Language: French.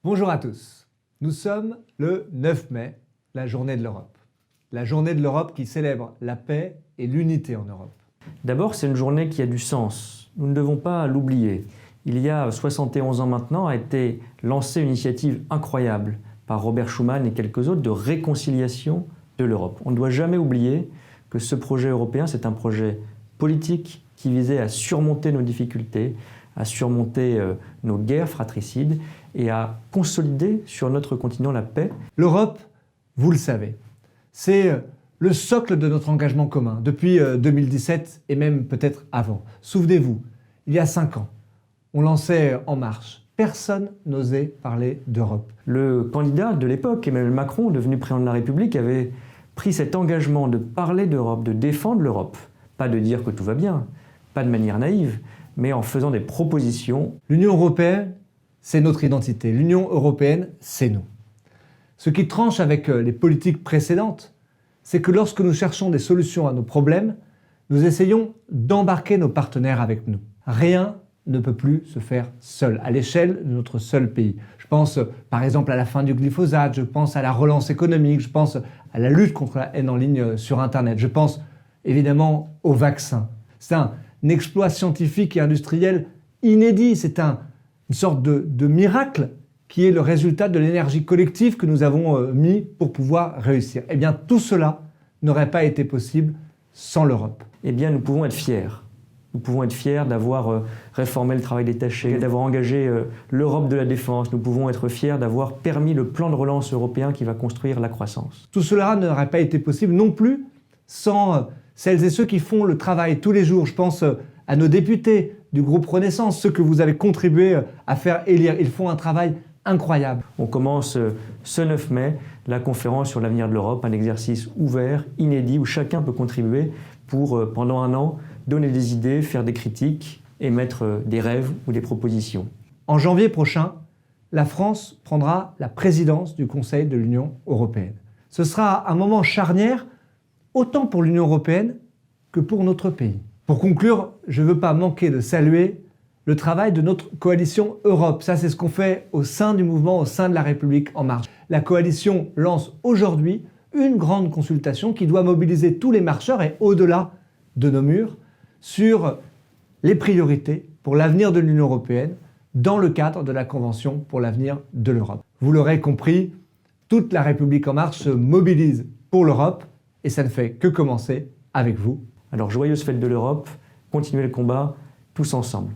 Bonjour à tous. Nous sommes le 9 mai, la journée de l'Europe. La journée de l'Europe qui célèbre la paix et l'unité en Europe. D'abord, c'est une journée qui a du sens. Nous ne devons pas l'oublier. Il y a 71 ans maintenant a été lancée une initiative incroyable par Robert Schuman et quelques autres de réconciliation de l'Europe. On ne doit jamais oublier que ce projet européen, c'est un projet politique qui visait à surmonter nos difficultés, à surmonter nos guerres fratricides et à consolider sur notre continent la paix. L'Europe, vous le savez, c'est le socle de notre engagement commun depuis 2017 et même peut-être avant. Souvenez-vous, il y a 5 ans, on lançait En Marche. Personne n'osait parler d'Europe. Le candidat de l'époque, Emmanuel Macron, devenu président de la République, avait pris cet engagement de parler d'Europe, de défendre l'Europe. Pas de dire que tout va bien, pas de manière naïve, mais en faisant des propositions. L'Union européenne, c'est notre identité. L'Union européenne, c'est nous. Ce qui tranche avec les politiques précédentes, c'est que lorsque nous cherchons des solutions à nos problèmes, nous essayons d'embarquer nos partenaires avec nous. Rien ne peut plus se faire seul, à l'échelle de notre seul pays. Je pense par exemple à la fin du glyphosate, je pense à la relance économique, je pense à la lutte contre la haine en ligne sur Internet, je pense évidemment aux vaccins. C'est un exploit scientifique et industriel inédit, c'est une sorte de miracle qui est le résultat de l'énergie collective que nous avons mis pour pouvoir réussir. Eh bien, tout cela n'aurait pas été possible sans l'Europe. Eh bien, nous pouvons être fiers. Nous pouvons être fiers d'avoir réformé le travail détaché, d'avoir engagé l'Europe de la défense. Nous pouvons être fiers d'avoir permis le plan de relance européen qui va construire la croissance. Tout cela n'aurait pas été possible non plus sans celles et ceux qui font le travail tous les jours. Je pense à nos députés du groupe Renaissance, ceux que vous avez contribué à faire élire. Ils font un travail incroyable. On commence ce 9 mai la conférence sur l'avenir de l'Europe, un exercice ouvert, inédit, où chacun peut contribuer pour, pendant un an, donner des idées, faire des critiques, émettre des rêves ou des propositions. En janvier prochain, la France prendra la présidence du Conseil de l'Union européenne. Ce sera un moment charnière, autant pour l'Union européenne que pour notre pays. Pour conclure, je ne veux pas manquer de saluer le travail de notre coalition Europe. Ça, c'est ce qu'on fait au sein du mouvement, au sein de la République En Marche. La coalition lance aujourd'hui une grande consultation qui doit mobiliser tous les marcheurs et au-delà de nos murs sur les priorités pour l'avenir de l'Union européenne dans le cadre de la Convention pour l'avenir de l'Europe. Vous l'aurez compris, toute la République En Marche se mobilise pour l'Europe et ça ne fait que commencer avec vous. Alors, joyeuse fête de l'Europe, continuez le combat tous ensemble.